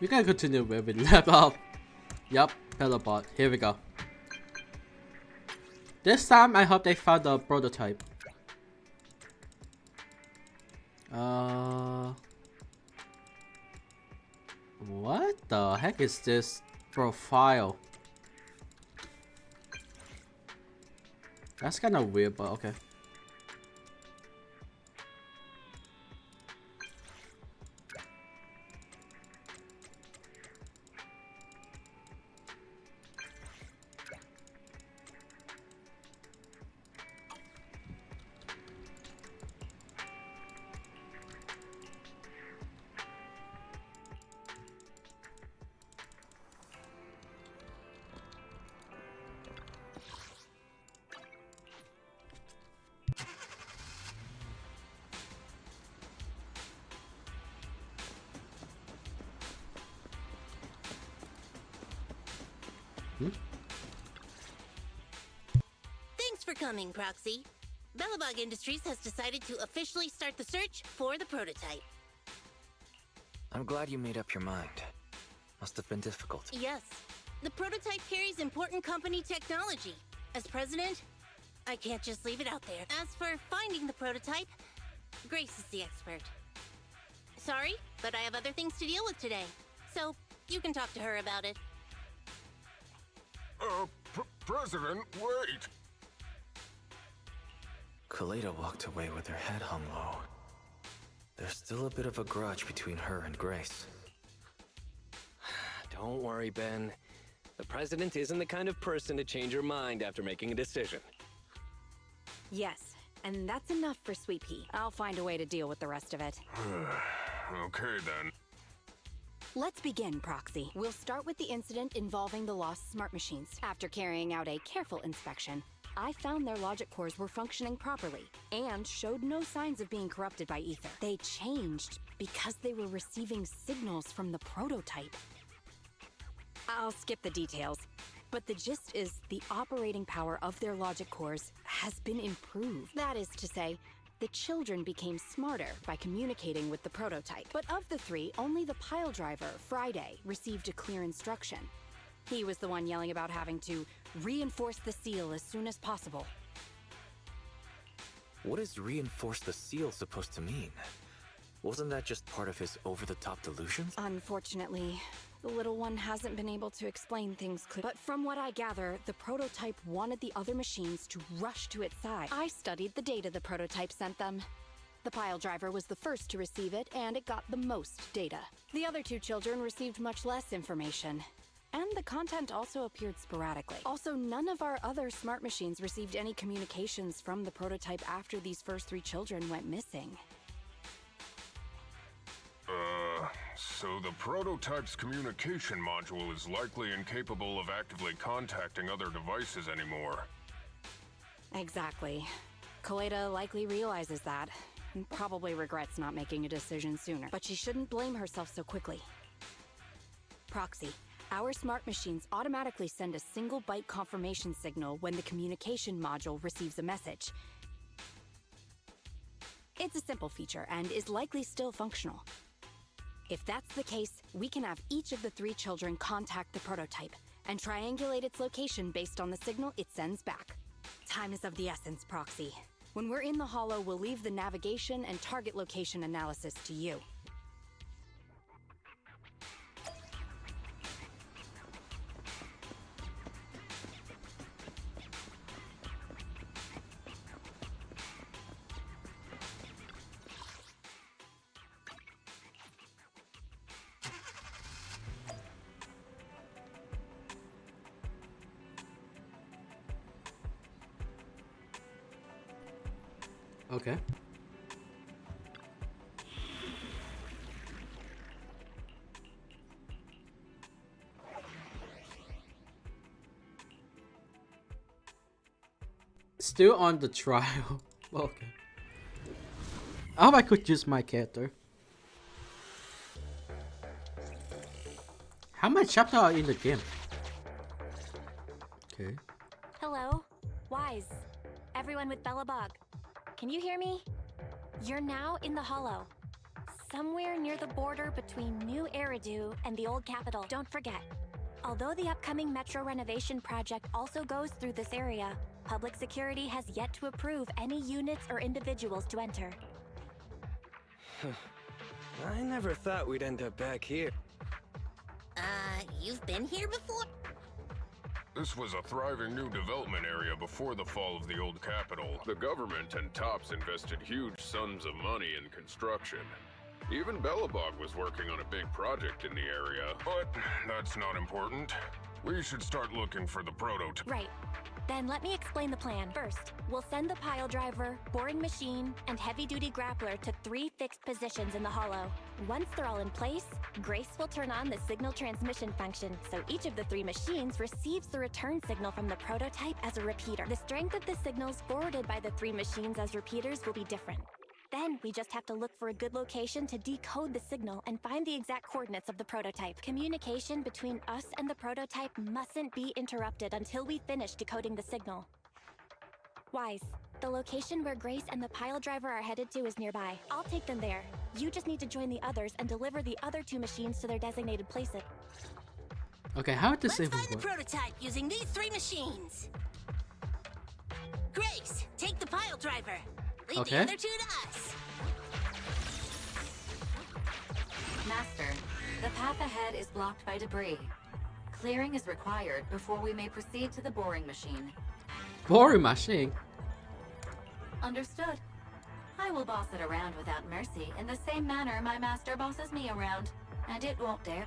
We can continue where we left off. Yup, Pelobot. Here we go. This time, I hope they found the prototype. What the heck is this profile? That's kind of weird, but okay. Thanks for coming, Proxy. Bellabog Industries has decided to officially start the search for the prototype. I'm glad you made up your mind. Must have been difficult. Yes. The prototype carries important company technology. As president, I can't just leave it out there. As for finding the prototype, Grace is the expert. Sorry, but I have other things to deal with today. So, you can talk to her about it. President, wait! Kaleda walked away with her head hung low. There's still a bit of a grudge between her and Grace. Don't worry, Ben. The president isn't the kind of person to change her mind after making a decision. Yes, and that's enough for Sweet Pea. I'll find a way to deal with the rest of it. Okay, then. Let's begin, Proxy. We'll start with the incident involving the lost smart machines. After carrying out a careful inspection, I found their logic cores were functioning properly and showed no signs of being corrupted by ether. They changed because they were receiving signals from the prototype. I'll skip the details, but the gist is the operating power of their logic cores has been improved. That is to say, the children became smarter by communicating with the prototype. But of the three, only the pile driver, Friday, received a clear instruction. He was the one yelling about having to reinforce the seal as soon as possible. What is reinforce the seal supposed to mean? Wasn't that just part of his over-the-top delusions? Unfortunately, the little one hasn't been able to explain things clearly. But from what I gather, the prototype wanted the other machines to rush to its side. I studied the data the prototype sent them. The pile driver was the first to receive it, and it got the most data. The other two children received much less information. And the content also appeared sporadically. Also, none of our other smart machines received any communications from the prototype after these first three children went missing. So the prototype's communication module is likely incapable of actively contacting other devices anymore. Exactly. Kaleda likely realizes that, and probably regrets not making a decision sooner. But she shouldn't blame herself so quickly. Proxy, our smart machines automatically send a single byte confirmation signal when the communication module receives a message. It's a simple feature and is likely still functional. If that's the case, we can have each of the three children contact the prototype and triangulate its location based on the signal it sends back. Time is of the essence, Proxy. When we're in the Hollow, we'll leave the navigation and target location analysis to you. Okay. Still on the trial. Okay. I hope I could use my character. How many chapters are in the game? Okay. Hello? Wise. Everyone with Bellabog. Can you hear me? You're now in the Hollow. somewhere near the border between New Eridu and the old capital. Don't forget, although the upcoming metro renovation project also goes through this area, public security has yet to approve any units or individuals to enter. I never thought we'd end up back here. You've been here before? This was a thriving new development area before the fall of the old capital. The government and Tops invested huge sums of money in construction. Even Bellabog was working on a big project in the area. But that's not important. We should start looking for the prototype. Right. Then let me explain the plan. First, we'll send the pile driver, boring machine, and heavy-duty grappler to 3 fixed positions in the hollow. Once they're all in place, Grace will turn on the signal transmission function, so each of the 3 machines receives the return signal from the prototype as a repeater. The strength of the signals forwarded by the 3 machines as repeaters will be different. Then we just have to look for a good location to decode the signal and find the exact coordinates of the prototype. Communication between us and the prototype mustn't be interrupted until we finish decoding the signal. Wise, the location where Grace and the pile driver are headed to is nearby. I'll take them there. You just need to join the others and deliver the other 2 machines to their designated places. Okay, how would this Let's even find the work? prototype using these 3 machines. Grace, take the pile driver. Leave Okay. the other 2 to us. Master, the path ahead is blocked by debris. Clearing is required before we may proceed to the boring machine. Boring machine. Understood. I will boss it around without mercy in the same manner my master bosses me around, and it won't dare.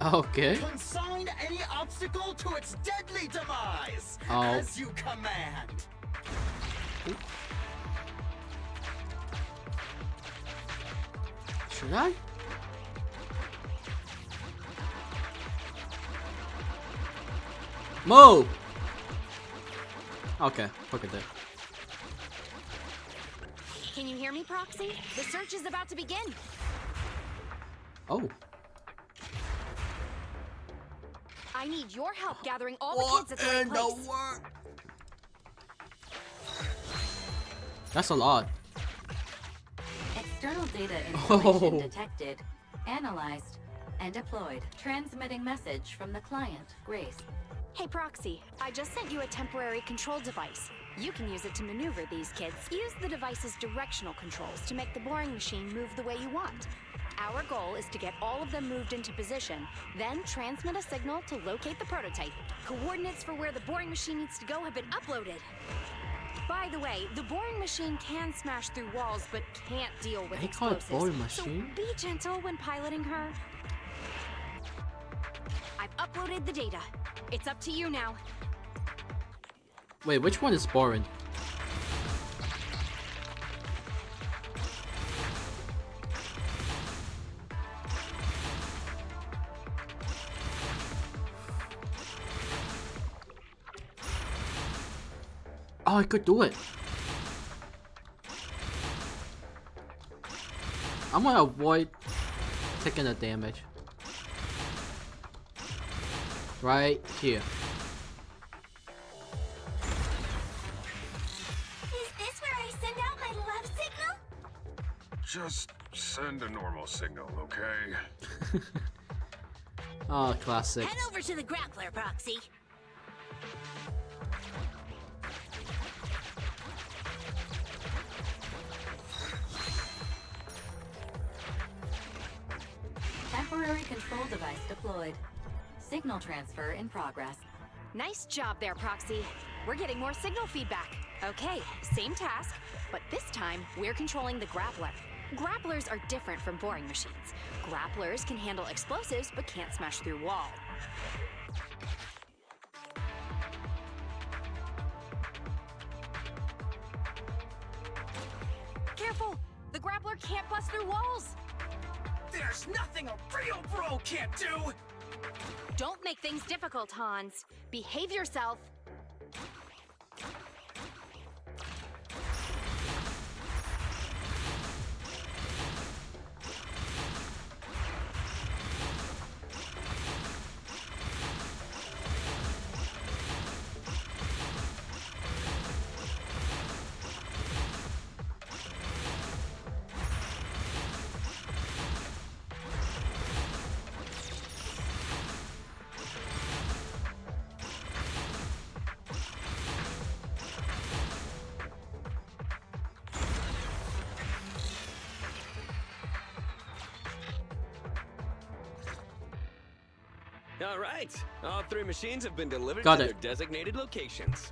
Okay. Consign any obstacle to its deadly demise, Oh. as you command. Should I? Move! Okay, look at that. Can you hear me, Proxy? The search is about to begin. Oh. I need your help gathering all the kids at the right place. world? That's a lot. External data installation Oh. detected, analyzed, and deployed. Transmitting message from the client, Grace. Hey, Proxy, I just sent you a temporary control device. You can use it to maneuver these kids. Use the device's directional controls to make the boring machine move the way you want. Our goal is to get all of them moved into position, then transmit a signal to locate the prototype. Coordinates for where the boring machine needs to go have been uploaded. By the way, the boring machine can smash through walls, but can't deal with They call it explosives. boring machine? So be gentle when piloting her. I've uploaded the data. It's up to you now. Wait, which one is boring? Oh, I could do it. I'm gonna avoid taking the damage. Right here. Is this where I send out my love signal? Just send a normal signal, okay? Oh, classic. Head over to the grappler, Proxy. Temporary control device deployed. Signal transfer in progress. Nice job there, Proxy. We're getting more signal feedback. Okay, same task, but this time we're controlling the grappler. Grapplers are different from boring machines. Grapplers can handle explosives but can't smash through walls. Careful! The grappler can't bust through walls! There's nothing a real bro can't do! Don't make things difficult, Hans. Behave yourself. All right. All 3 machines have been delivered Got to it. their designated locations.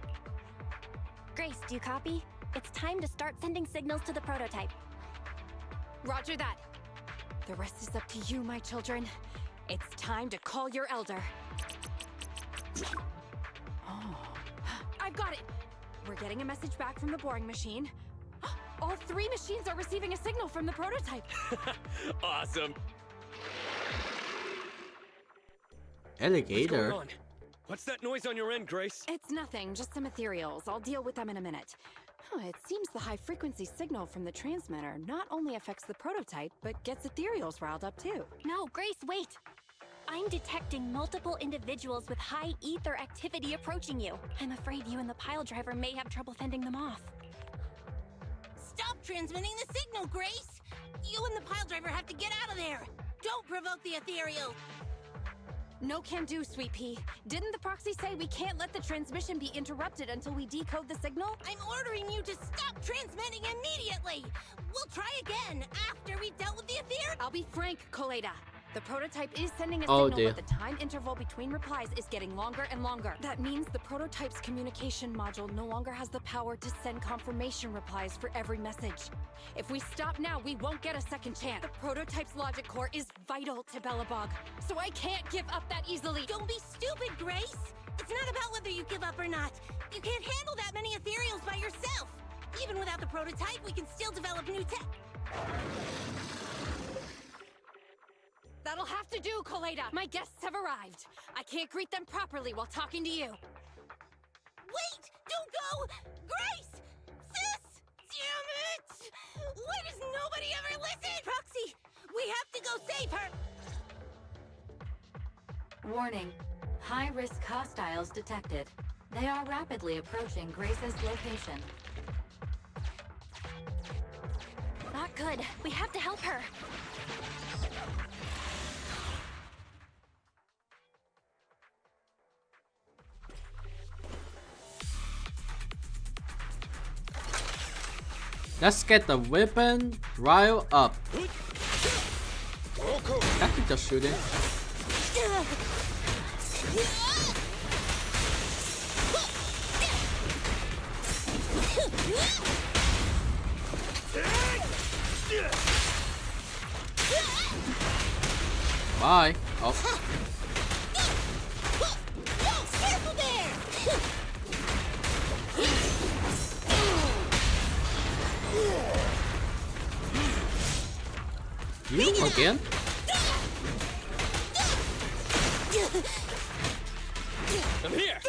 Grace, do you copy? It's time to start sending signals to the prototype. Roger that. The rest is up to you, my children. It's time to call your elder. Oh, I've got it. We're getting a message back from the boring machine. All 3 machines are receiving a signal from the prototype. Awesome. Alligator. What's going on? What's that noise on your end, Grace? It's nothing, just some ethereals. I'll deal with them in a minute. It seems the high-frequency signal from the transmitter not only affects the prototype, but gets ethereals riled up too. No, Grace, wait! I'm detecting multiple individuals with high ether activity approaching you. I'm afraid you and the pile driver may have trouble fending them off. Stop transmitting the signal, Grace! You and the pile driver have to get out of there! Don't provoke the ethereal! No can do, Sweet Pea. Didn't the proxy say we can't let the transmission be interrupted until we decode the signal? I'm ordering you to stop transmitting immediately! We'll try again after we've dealt with the ethereal! I'll be frank, Koleda. The prototype is sending a Oh, signal, dear. but the time interval between replies is getting longer and longer. That means the prototype's communication module no longer has the power to send confirmation replies for every message. If we stop now, we won't get a second chance. The prototype's logic core is vital to Belobog, so I can't give up that easily. Don't be stupid, Grace! It's not about whether you give up or not. You can't handle that many ethereals by yourself. Even without the prototype, we can still develop new tech. That'll have to do, Koleda. My guests have arrived. I can't greet them properly while talking to you. Wait! Don't go! Grace! Sis! Damn it! Why does nobody ever listen? Proxy! We have to go save her! Warning. High-risk hostiles detected. They are rapidly approaching Grace's location. Not good. We have to help her. Let's get the weapon rile up. That can just shoot it. Bye. Oh. Careful there! You again? I'm here!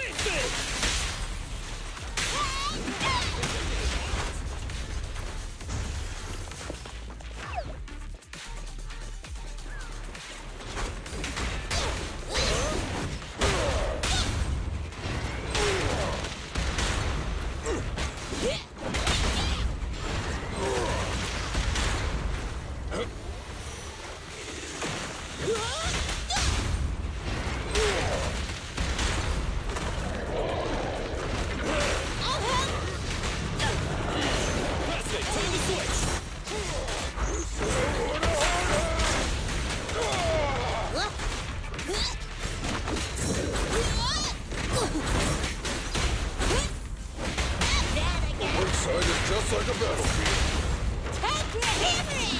Just like a battlefield. Time for a hammering!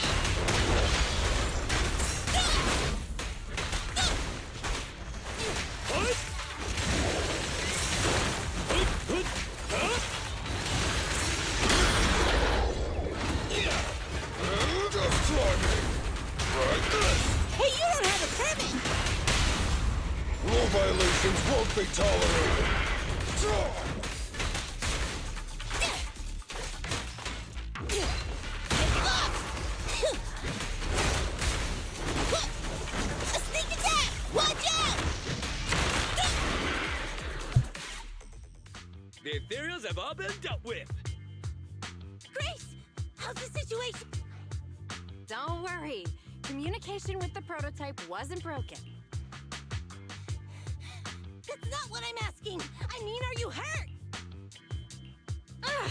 Just try me. Right this. Hey, you don't have a permit! Rule violations won't be tolerated. A sneak attack! Watch out! The ethereals have all been dealt with. Grace! How's the situation? Don't worry. Communication with the prototype wasn't broken. That's not what I'm asking! I mean, are you hurt? Ow,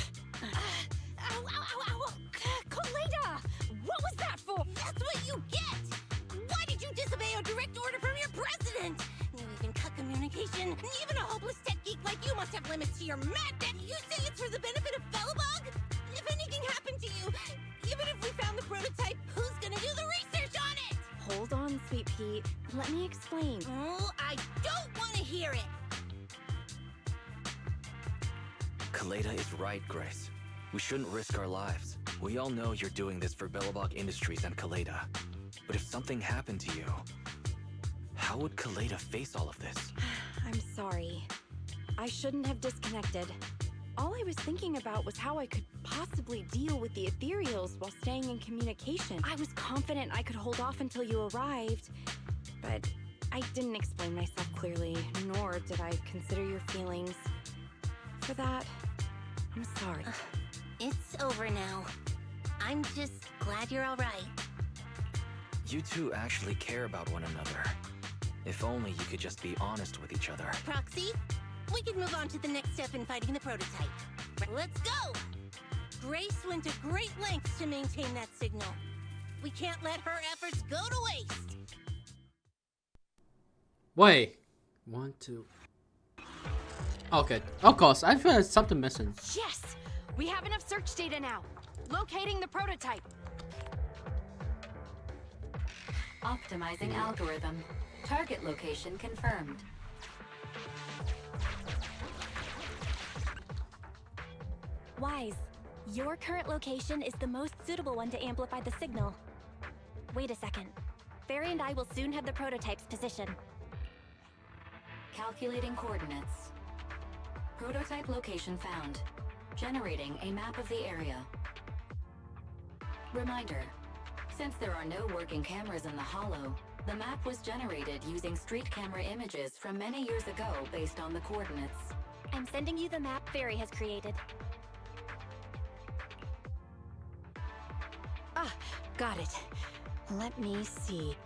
ow, ow, ow! Koleda! What was that for? That's what you get! Why did you disobey a direct order from your president? So you're mad that you say it's for the benefit of Belobog? If anything happened to you, even if we found the prototype, who's gonna do the research on it? Hold on, Sweet Pea. Let me explain. Oh, I don't want to hear it. Kaleda is right, Grace. We shouldn't risk our lives. We all know you're doing this for Belobog Industries and Kaleda. But if something happened to you, how would Kaleda face all of this? I'm sorry. I shouldn't have disconnected. All I was thinking about was how I could possibly deal with the ethereals while staying in communication. I was confident I could hold off until you arrived, but I didn't explain myself clearly, nor did I consider your feelings. For that, I'm sorry. It's over now. I'm just glad you're all right. You two actually care about one another. If only you could just be honest with each other. Proxy, we can move on to the next step in fighting the prototype. Let's go! Grace went to great lengths to maintain that signal. We can't let her efforts go to waste. Wait. 1, 2. Okay, of course. I feel there's something missing. Yes! We have enough search data now. Locating the prototype. Optimizing algorithm. Target location confirmed. Wise, your current location is the most suitable one to amplify the signal. Wait a second. Barry and I will soon have the prototype's position. Calculating coordinates. Prototype location found. Generating a map of the area. Reminder. Since there are no working cameras in the Hollow, the map was generated using street camera images from many years ago based on the coordinates. I'm sending you the map Barry has created. Ah, got it. Let me see.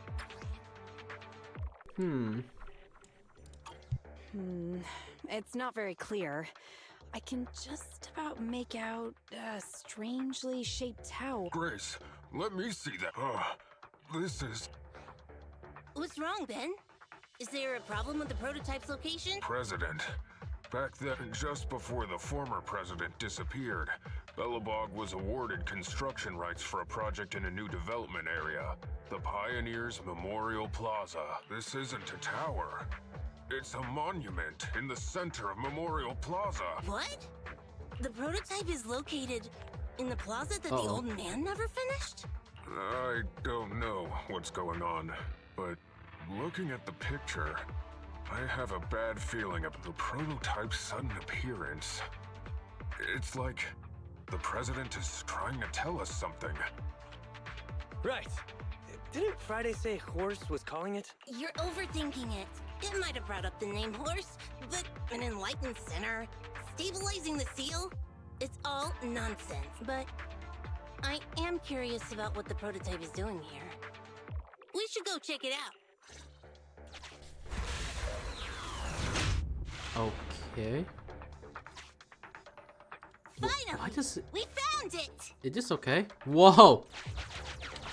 It's not very clear. I can just about make out a strangely shaped tower. Grace, let me see that. This is... What's wrong, Ben? Is there a problem with the prototype's location? President. Back then, just before the former president disappeared, Belobog was awarded construction rights for a project in a new development area, the Pioneers Memorial Plaza. This isn't a tower. It's a monument in the center of Memorial Plaza. What? The prototype is located in the plaza that the old man never finished? I don't know what's going on, but looking at the picture, I have a bad feeling about the prototype's sudden appearance. It's like the president is trying to tell us something. Right. Didn't Friday say Horse was calling it? You're overthinking it. It might have brought up the name Horse, but an enlightened center, stabilizing the seal, it's all nonsense. But I am curious about what the prototype is doing here. We should go check it out. Okay. Finally! We found it! Is this okay? Whoa!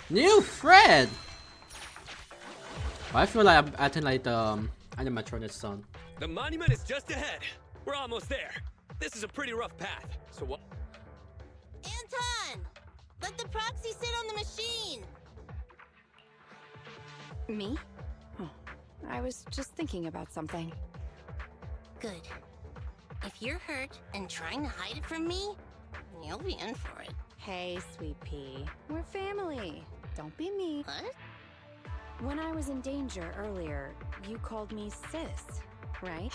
New Fred! I feel like I'm acting like the animatronic son. The monument is just ahead. We're almost there. This is a pretty rough path. So what? Anton! Let the proxy sit on the machine! Me? Oh, I was just thinking about something. Good. If you're hurt and trying to hide it from me, you'll be in for it. Hey, Sweet Pea. We're family. Don't be mean. What? When I was in danger earlier, you called me sis, right?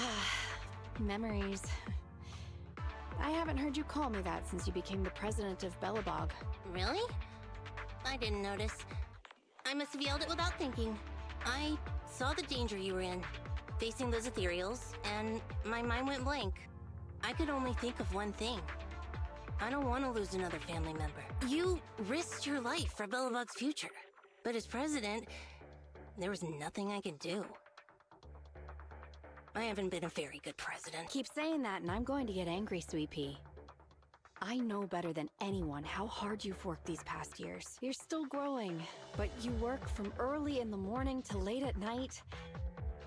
Memories. I haven't heard you call me that since you became the president of Belobog. Really? I didn't notice. I must have yelled it without thinking. I saw the danger you were in, facing those ethereals, and my mind went blank. I could only think of one thing. I don't want to lose another family member. You risked your life for Belobog's future. But as president, there was nothing I could do. I haven't been a very good president. Keep saying that and I'm going to get angry, Sweet Pea. I know better than anyone how hard you've worked these past years. You're still growing, but you work from early in the morning to late at night.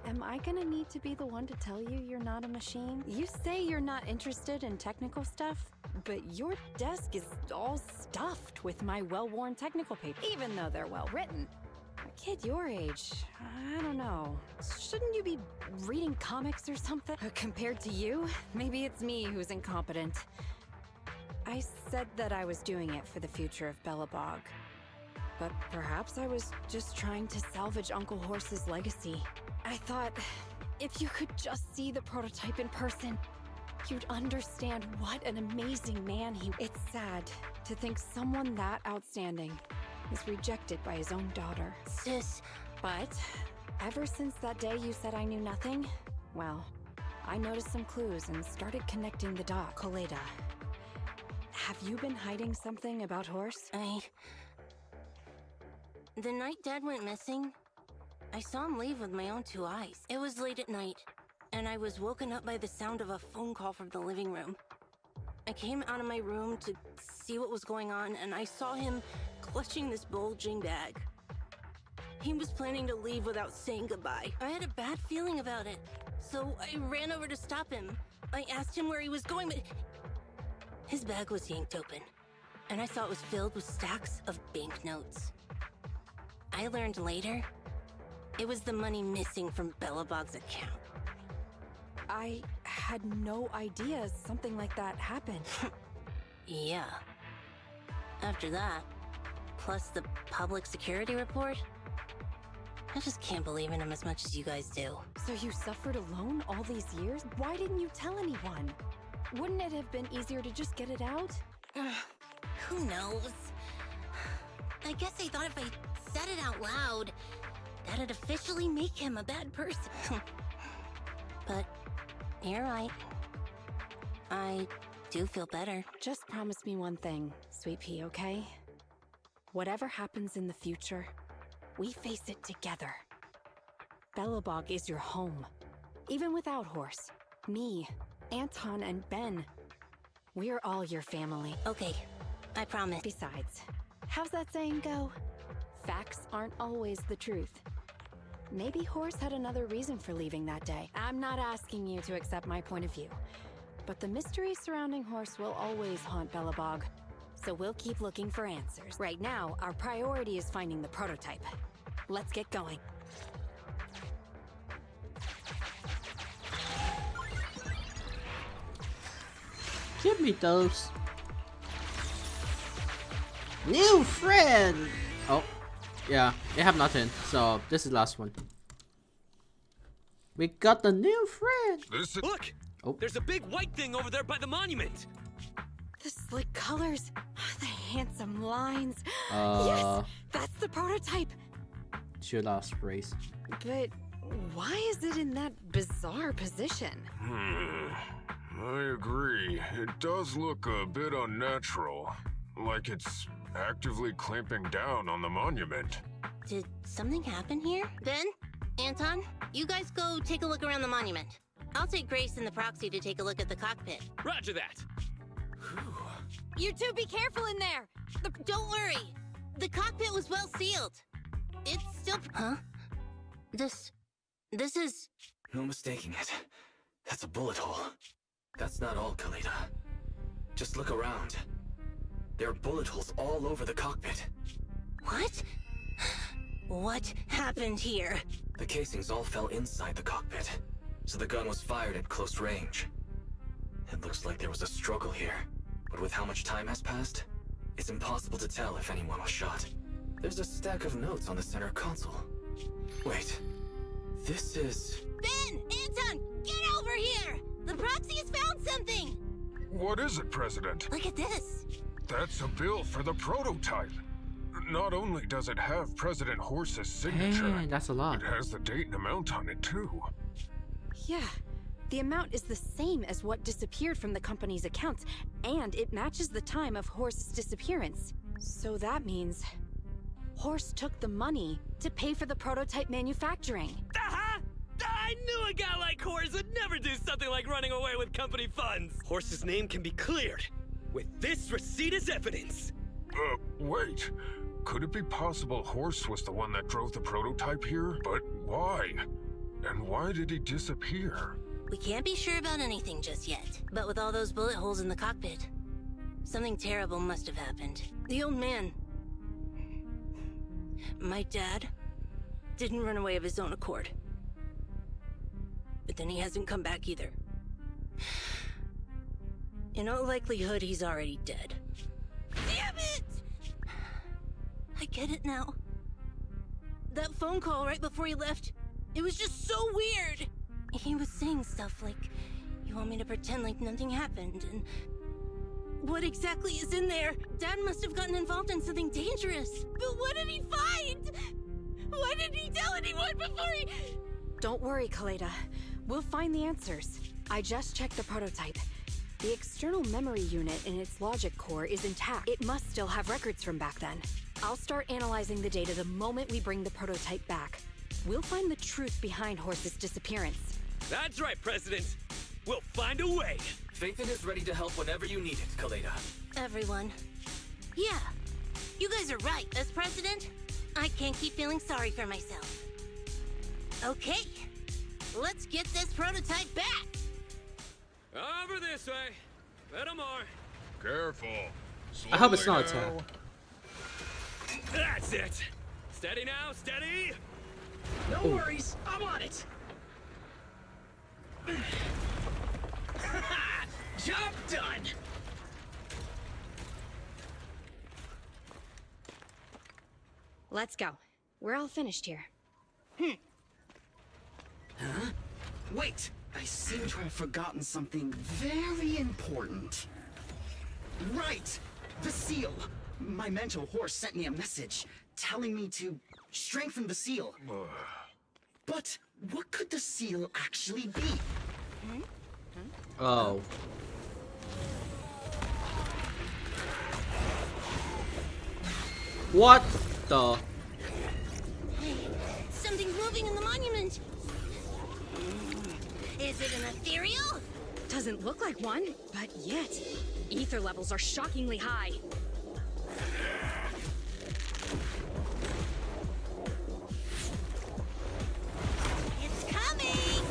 am I gonna need to be the one to tell you you're not a machine? You say you're not interested in technical stuff, but your desk is all stuffed with my well-worn technical papers, even though they're well-written. A kid your age, I don't know. Shouldn't you be reading comics or something? Compared to you, maybe it's me who's incompetent. I said that I was doing it for the future of Belobog. But perhaps I was just trying to salvage Uncle Horse's legacy. I thought, if you could just see the prototype in person, you'd understand what an amazing man he... It's sad to think someone that outstanding is rejected by his own daughter. Sis. But ever since that day you said I knew nothing, well, I noticed some clues and started connecting the dots. Kaleda, have you been hiding something about Horse? The night Dad went missing, I saw him leave with my own 2 eyes. It was late at night, and I was woken up by the sound of a phone call from the living room. I came out of my room to see what was going on, and I saw him clutching this bulging bag. He was planning to leave without saying goodbye. I had a bad feeling about it, so I ran over to stop him. I asked him where he was going, but his bag was yanked open, and I saw it was filled with stacks of banknotes. I learned later, it was the money missing from Belobog's account. I had no idea something like that happened. Yeah. After that, plus the public security report, I just can't believe in him as much as you guys do. So you suffered alone all these years? Why didn't you tell anyone? Wouldn't it have been easier to just get it out? Who knows? I guess I thought if I said it out loud, that'd officially make him a bad person. But you're right. I do feel better. Just promise me one thing, Sweet Pea, okay? Whatever happens in the future, we face it together. Belobog is your home. Even without Horse, me, Anton, and Ben, we're all your family. Okay, I promise. Besides, how's that saying go? Facts aren't always the truth. Maybe Horse had another reason for leaving that day. I'm not asking you to accept my point of view, but the mystery surrounding Horse will always haunt Belobog, so we'll keep looking for answers. Right now, our priority is finding the prototype. Let's get going. Give me those. New friend! Oh, yeah, they have nothing, so this is the last one. We got the new friend! Look! Oh. There's a big white thing over there by the monument! The slick colors, the handsome lines. Yes, that's the prototype. Should lost race. But why is it in that bizarre position? I agree. It does look a bit unnatural. Like it's actively clamping down on the monument. Did something happen here? Ben? Anton? You guys go take a look around the monument. I'll take Grace and the proxy to take a look at the cockpit. Roger that! You two be careful in there! Don't worry! The cockpit was well sealed. It's still... Huh? This is... No mistaking it. That's a bullet hole. That's not all, Kaleda. Just look around. There are bullet holes all over the cockpit. What? What happened here? The casings all fell inside the cockpit, so the gun was fired at close range. It looks like there was a struggle here, but with how much time has passed, it's impossible to tell if anyone was shot. There's a stack of notes on the center console. Wait, this is... Ben! Anton! Get over here! The proxy has found something! What is it, President? Look at this! That's a bill for the prototype. Not only does it have President Horse's signature, Hey, that's a lot. it has the date and amount on it too. Yeah, the amount is the same as what disappeared from the company's accounts, and it matches the time of Horse's disappearance. So that means Horse took the money to pay for the prototype manufacturing. Aha! I knew a guy like Horse would never do something like running away with company funds. Horse's name can be cleared with this receipt as evidence. Wait. Could it be possible Horse was the one that drove the prototype here? But why? And why did he disappear? We can't be sure about anything just yet. But with all those bullet holes in the cockpit, something terrible must have happened. The old man, my dad, didn't run away of his own accord. But then he hasn't come back either. In all likelihood, he's already dead. Damn it! I get it now. That phone call right before he left, it was just so weird. He was saying stuff like, you want me to pretend like nothing happened, and what exactly is in there? Dad must have gotten involved in something dangerous. But what did he find? Why didn't he tell anyone before he... Don't worry, Kaleda. We'll find the answers. I just checked the prototype. The external memory unit in its logic core is intact. It must still have records from back then. I'll start analyzing the data the moment we bring the prototype back. We'll find the truth behind Horse's disappearance. That's right, President. We'll find a way. Phaethon is ready to help whenever you need it, Kaleda. Everyone. Yeah, you guys are right. As president, I can't keep feeling sorry for myself. Okay, let's get this prototype back. Over this way. Little more. Careful. I hope it's not a Slowly tap. now. That's it. Steady now, steady. No worries, I'm on it. Job done. Let's go. We're all finished here. Huh? Wait, I seem to have forgotten something very important. Right, the seal. My mentor Horse sent me a message telling me to strengthen the seal. But what could the seal actually be? Oh. What the? Hey, something's moving in the monument. Is it an ethereal? Doesn't look like one, but yet, ether levels are shockingly high. It's coming!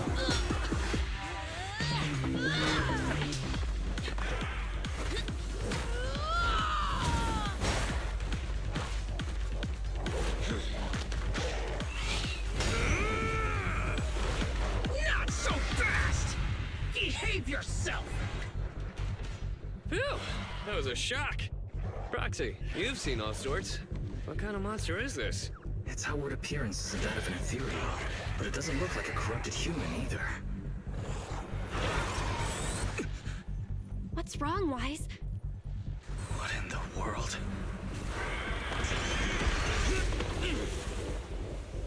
Not so fast! Behave yourself! Phew, that was a shock. Proxy, you've seen all sorts. What kind of monster is this? Its outward appearance is that of an ethereal, but it doesn't look like a corrupted human either. What's wrong, Wise? What in the world?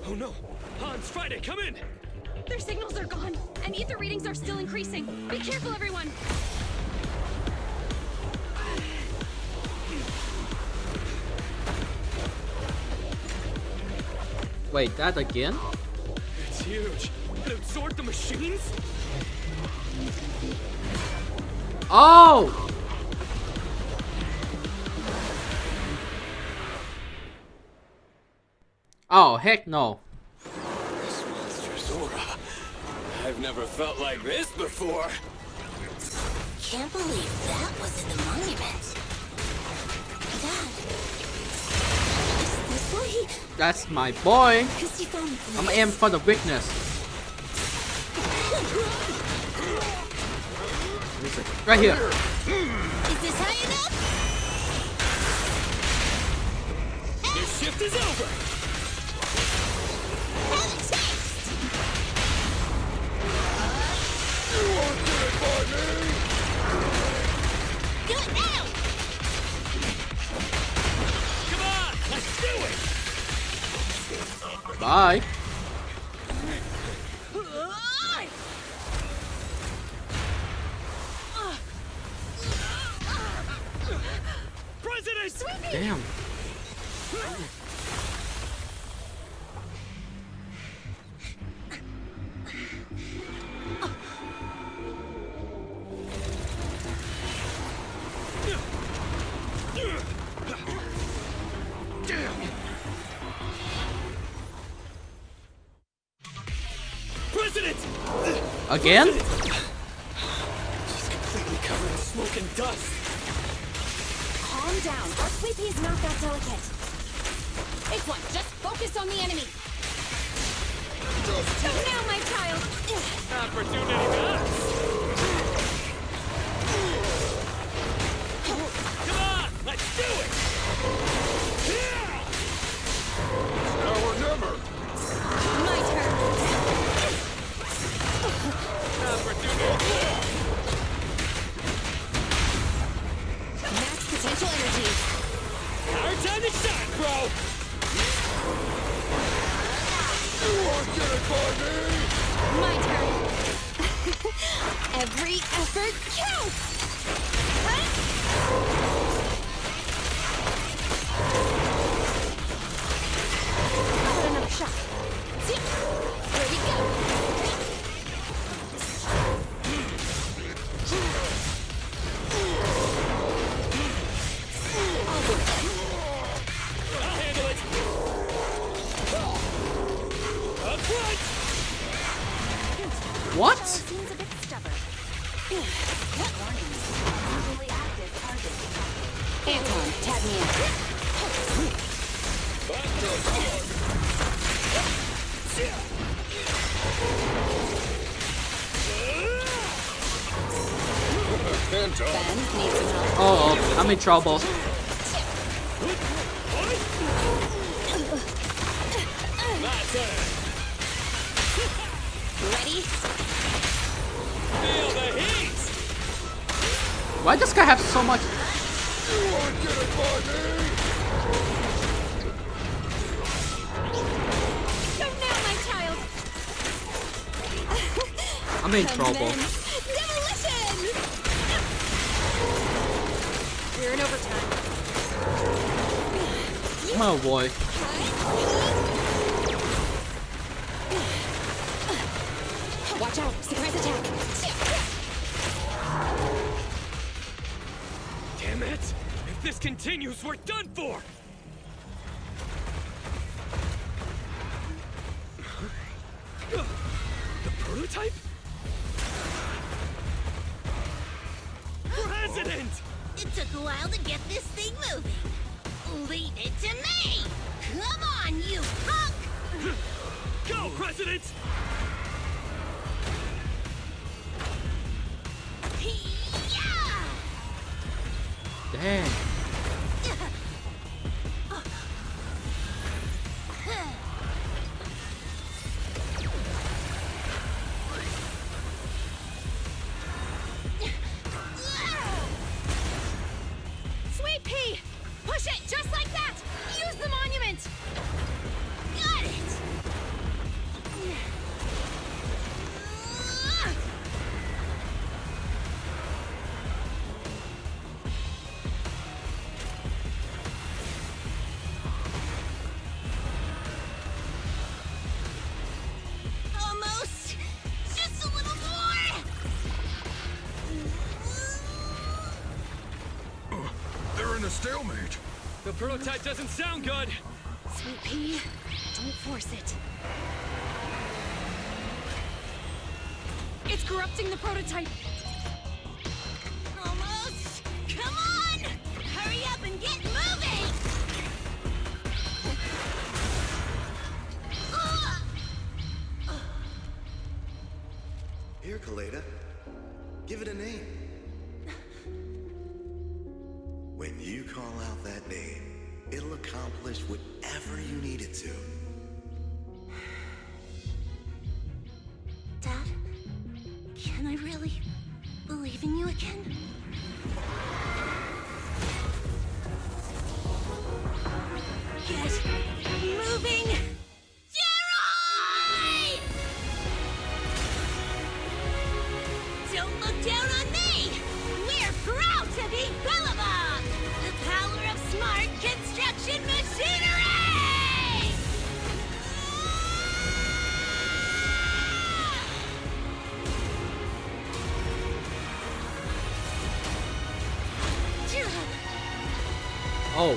Oh no! Hans, Friday, come in! Their signals are gone, and ether readings are still increasing. Be careful, everyone! Wait, that again? It's huge. It absorbed the machines? Oh! Oh, heck no. This monster's aura. I've never felt like this before. Can't believe that was in the monument. Dad, is this why he... That's my boy. Because he found I'm this? aiming for the weakness. Right here. Is this high enough? Your shift is over! Have a taste! Do it now! Come on, let's do it! Bye. President! Damn. Again? She's completely covered in smoke and dust. Calm down. Our sweet pea's not that delicate. Big one, just focus on the enemy. Go now, my child. Opportunity knocks. Come on, let's do it. Now or never. My turn. Opportunity. Max potential energy. Our time to shine, bro. You won't get it by me. My turn. Every effort counts. Huh? I'll put another shot. Here we go. I'll do it. I'll handle it. Up front. What? Seems a bit stubborn. Usually active target. Anton, tag me in. Can't talk. Ben needs some help. Oh, I'm in trouble. My turn. Ready? Feel the heat. Why does this guy have so much? You won't get it by me. Go now, my child. I'm in trouble. Demolition! We're in overtime. Oh boy. Watch out! Surprise attack! Damn it! If this continues, we're done for! The prototype? President! It took a while to get this thing moving. Leave it to me! Come on, you punk! Go, President! Yeah! Dang. Sweet pea! Push it just like that! Use the monument! Got it! Almost! Just a little more! They're in a stalemate. The prototype doesn't sound good! Sweet pea, don't force it. It's corrupting the prototype! Almost! Come on! Hurry up and get moving! Here, Kaleda. Give it a name. When you call out that name, it'll accomplish whatever you need it to. Dad, can I really believe in you again? Get moving! Jerry! Don't look down on me! We're proud to be Bellabog! The power of smart construction machinery! Oh.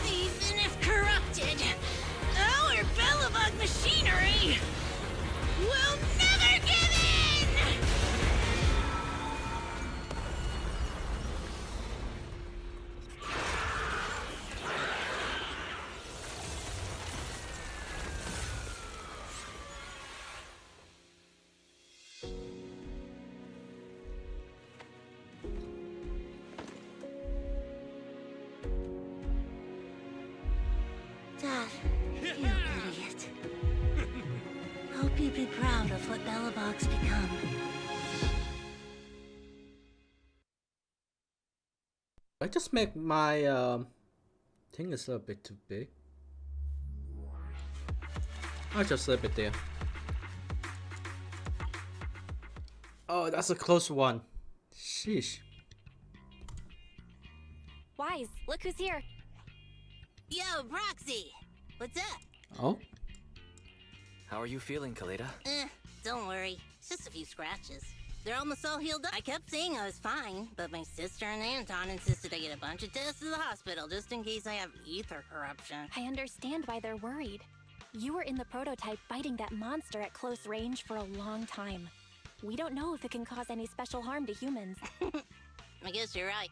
Even if corrupted, our Bellabog machinery you'd be proud of what Bellabog's become. I just make my thing is a little bit too big. I'll just leave it there. Oh, that's a close one. Sheesh. Wise, look who's here. Yo, Proxy! What's up? Oh? How are you feeling, Kaleda? Don't worry. It's just a few scratches. They're almost all healed up. I kept saying I was fine, but my sister and Anton insisted I get a bunch of tests at the hospital just in case I have ether corruption. I understand why they're worried. You were in the prototype fighting that monster at close range for a long time. We don't know if it can cause any special harm to humans. I guess you're right.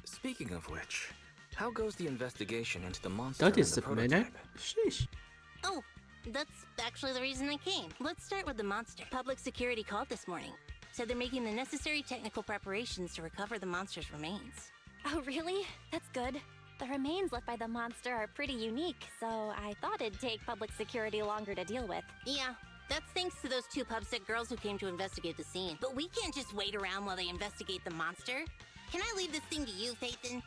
Speaking of which, how goes the investigation into the monster That and is the a minute. prototype? Sheesh. Oh, that's actually the reason I came. Let's start with the monster. Public security called this morning. Said they're making the necessary technical preparations to recover the monster's remains. Oh, really? That's good. The remains left by the monster are pretty unique, so I thought it'd take public security longer to deal with. Yeah, that's thanks to those two pubsec girls who came to investigate the scene. But we can't just wait around while they investigate the monster. Can I leave this thing to you, Phaethon?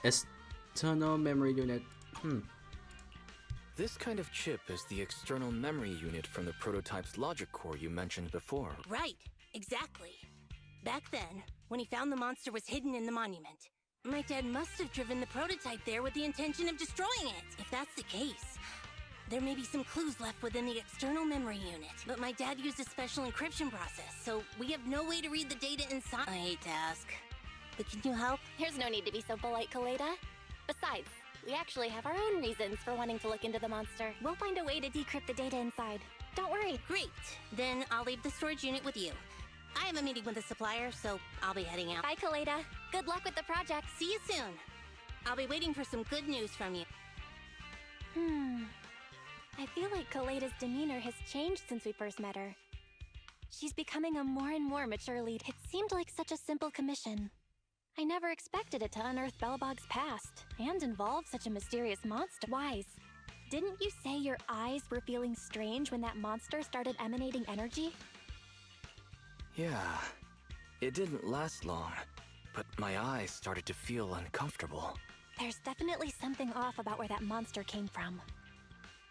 External memory unit. This kind of chip is the external memory unit from the prototype's logic core you mentioned before. Right, exactly. Back then, when he found the monster was hidden in the monument, my dad must have driven the prototype there with the intention of destroying it. If that's the case, there may be some clues left within the external memory unit. But my dad used a special encryption process, so we have no way to read the data inside. I hate to ask, but can you help? There's no need to be so polite, Kaleda. Besides, we actually have our own reasons for wanting to look into the monster. We'll find a way to decrypt the data inside. Don't worry. Great. Then I'll leave the storage unit with you. I have a meeting with the supplier, so I'll be heading out. Bye, Kaleda. Good luck with the project. See you soon. I'll be waiting for some good news from you. I feel like Kaleda's demeanor has changed since we first met her. She's becoming a more and more mature lead. It seemed like such a simple commission. I never expected it to unearth Bellabog's past and involve such a mysterious monster. Wise, didn't you say your eyes were feeling strange when that monster started emanating energy? Yeah, it didn't last long, but my eyes started to feel uncomfortable. There's definitely something off about where that monster came from.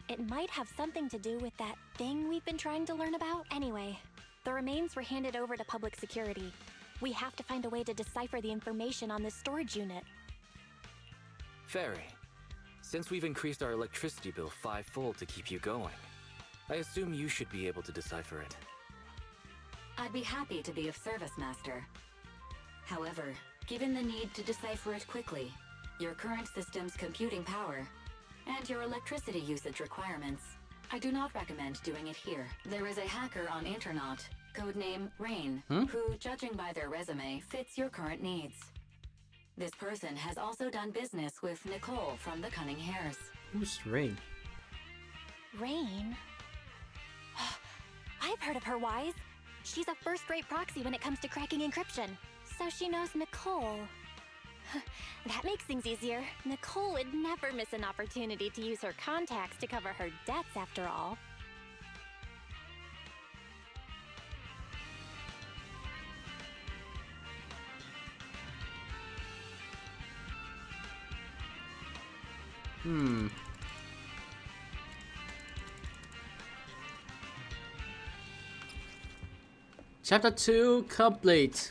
It might have something to do with that thing we've been trying to learn about. Anyway, the remains were handed over to public security. We have to find a way to decipher the information on this storage unit. Fairy, since we've increased our electricity bill 5-fold to keep you going, I assume you should be able to decipher it. I'd be happy to be of service, Master. However, given the need to decipher it quickly, your current system's computing power, and your electricity usage requirements, I do not recommend doing it here. There is a hacker on Internaut, codename Rain, who, judging by their resume, fits your current needs. This person has also done business with Nicole from the Cunning Hares. Who's Rain? Rain? I've heard of her, Wise. She's a first-rate proxy when it comes to cracking encryption. So she knows Nicole. That makes things easier. Nicole would never miss an opportunity to use her contacts to cover her debts, after all. Chapter 2 complete.